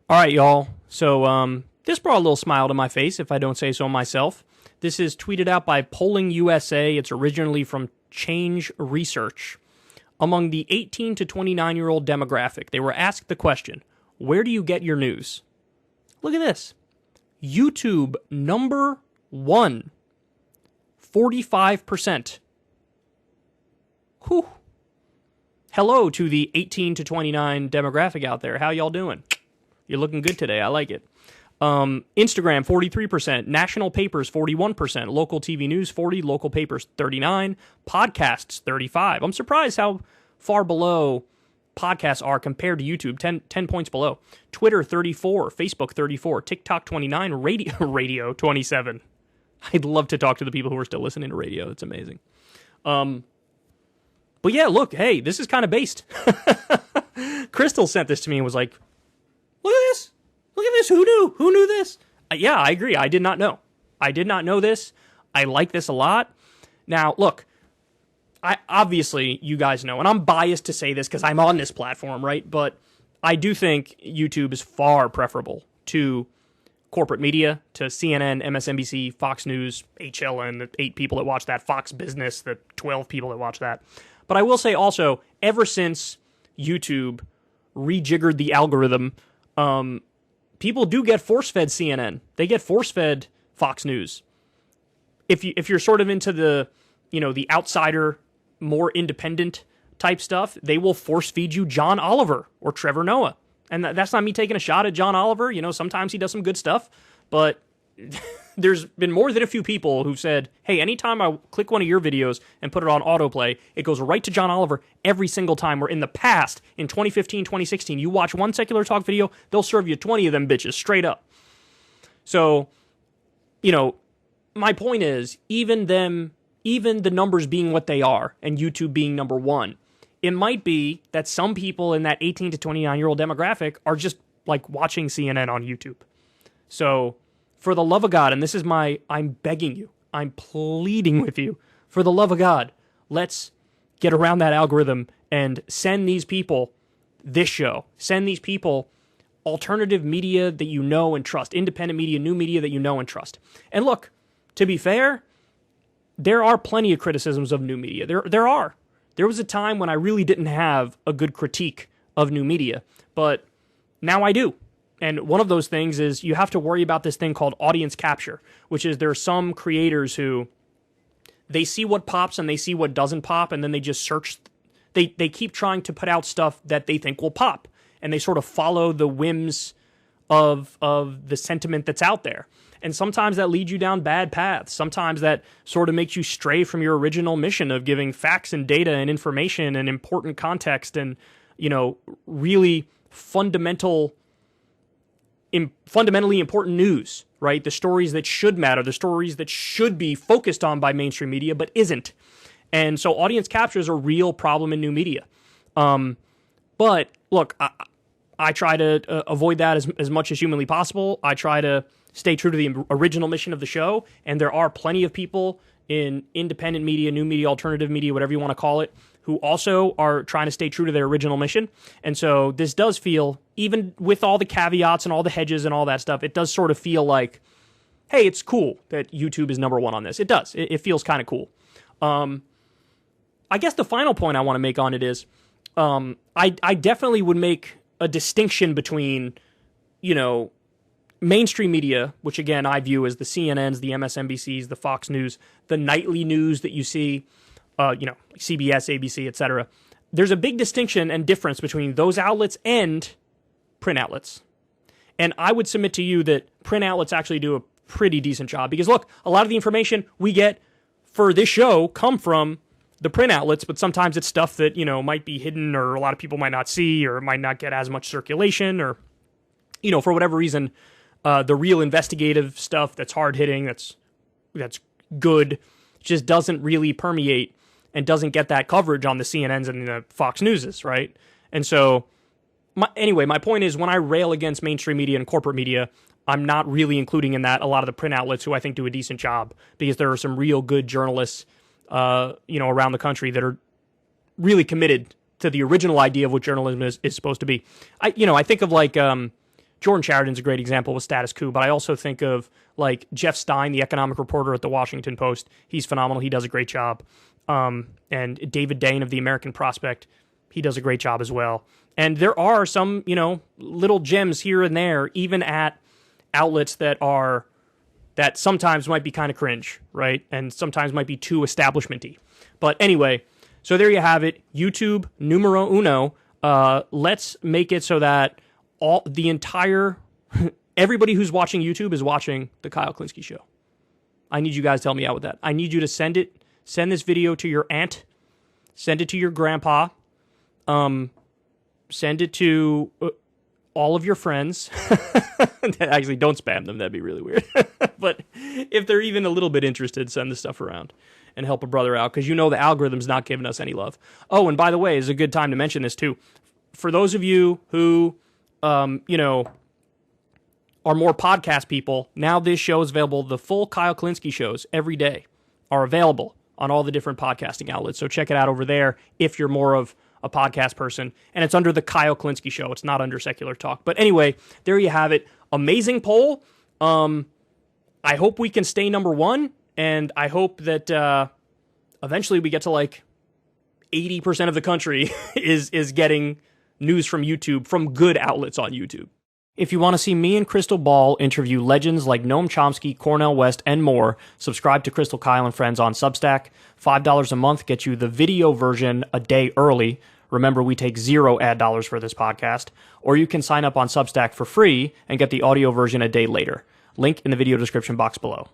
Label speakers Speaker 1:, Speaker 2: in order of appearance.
Speaker 1: All right, y'all. So this brought a little smile to my face, if I don't say so myself. This is tweeted out by Polling USA. It's originally from Change Research. Among the 18 to 29-year-old demographic, they were asked the question, where do you get your news? Look at this. YouTube number one. 45%. Whew. Hello to the 18 to 29 demographic out there. How y'all doing? You're looking good today. I like it. Instagram, 43%. National papers, 41%. Local TV news, 40%. Local papers, 39%. Podcasts, 35%. I'm surprised how far below podcasts are compared to YouTube, 10 points below. Twitter, 34%. Facebook, 34%. TikTok, 29%. Radio 27%. I'd love to talk to the people who are still listening to radio. It's amazing. But yeah, look, hey, this is kind of based. Crystal sent this to me and was like, look at this. Look at this. Who knew? Who knew this? Yeah, I agree. I did not know. I did not know this. I like this a lot. Now, look, obviously, you guys know, and I'm biased to say this because I'm on this platform, right? But I do think YouTube is far preferable to corporate media, to CNN, MSNBC, Fox News, HLN, the 8 people that watch that, Fox Business, the 12 people that watch that. But I will say also, ever since YouTube rejiggered the algorithm, people do get force-fed CNN. They get force-fed Fox News. If you're sort of into the, the outsider, more independent type stuff, they will force-feed you John Oliver or Trevor Noah. And that's not me taking a shot at John Oliver. Sometimes he does some good stuff. But there's been more than a few people who've said, hey, anytime I click one of your videos and put it on autoplay, it goes right to John Oliver every single time. Where in the past, in 2015, 2016, you watch one Secular Talk video, they'll serve you 20 of them bitches straight up. So, my point is, even the numbers being what they are, and YouTube being number one, it might be that some people in that 18 to 29-year-old demographic are just like watching CNN on YouTube. So, for the love of God, and this is I'm begging you, I'm pleading with you, for the love of God, let's get around that algorithm and send these people this show. Send these people alternative media that you know and trust, independent media, new media that you know and trust. And look, to be fair, there are plenty of criticisms of new media. There are. There was a time when I really didn't have a good critique of new media, but now I do. And one of those things is you have to worry about this thing called audience capture, which is there are some creators who they see what pops and they see what doesn't pop, and then they just search. They keep trying to put out stuff that they think will pop, and they sort of follow the whims of the sentiment that's out there. And sometimes that leads you down bad paths. Sometimes that sort of makes you stray from your original mission of giving facts and data and information and important context and, really fundamentally important news, right? The stories that should matter, the stories that should be focused on by mainstream media, but isn't. And so audience capture is a real problem in new media. But look, I try to avoid that as much as humanly possible. I try to stay true to the original mission of the show, and there are plenty of people in independent media, new media, alternative media, whatever you want to call it, who also are trying to stay true to their original mission. And so this does feel, even with all the caveats and all the hedges and all that stuff, it does sort of feel like, hey, it's cool that YouTube is number one on this. It does. It feels kind of cool. I guess the final point I want to make on it is, I definitely would make a distinction between, mainstream media, which again I view as the CNNs, the MSNBCs, the Fox News, the nightly news that you see, CBS, ABC, etc. There's a big distinction and difference between those outlets and print outlets. And I would submit to you that print outlets actually do a pretty decent job, because look, a lot of the information we get for this show come from the print outlets, but sometimes it's stuff that, might be hidden, or a lot of people might not see, or might not get as much circulation, or, for whatever reason, the real investigative stuff that's hard-hitting, that's good, just doesn't really permeate and doesn't get that coverage on the CNNs and the Fox Newses, right? And so, my point is, when I rail against mainstream media and corporate media, I'm not really including in that a lot of the print outlets who I think do a decent job, because there are some real good journalists, around the country that are really committed to the original idea of what journalism is supposed to be. I think of like Jordan Chariton's a great example with Status Quo, but I also think of like Jeff Stein, the economic reporter at the Washington Post. He's phenomenal. He does a great job. And David Dane of the American Prospect, he does a great job as well. And there are some, little gems here and there, even at outlets that sometimes might be kind of cringe, right? And sometimes might be too establishment-y. But anyway, so there you have it. YouTube numero uno. Let's make it so that everybody who's watching YouTube is watching the Kyle Kulinski Show. I need you guys to help me out with that. I need you to send this video to your aunt, send it to your grandpa, send it to all of your friends. Actually, don't spam them. That'd be really weird. But if they're even a little bit interested, send this stuff around and help a brother out, because the algorithm's not giving us any love. Oh, and by the way, it's a good time to mention this too. For those of you who, are more podcast people, now this show is available. The full Kyle Kulinski shows every day are available on all the different podcasting outlets. So check it out over there if you're more of a podcast person. And it's under the Kyle Kulinski Show. It's not under Secular Talk. But anyway, there you have it. Amazing poll. I hope we can stay number one. And I hope that eventually we get to like 80% of the country is getting news from YouTube, from good outlets on YouTube. If you want to see me and Crystal Ball interview legends like Noam Chomsky, Cornel West, and more, subscribe to Crystal, Kyle, and Friends on Substack. $5 a month gets you the video version a day early. Remember, we take 0 ad dollars for this podcast. Or you can sign up on Substack for free and get the audio version a day later. Link in the video description box below.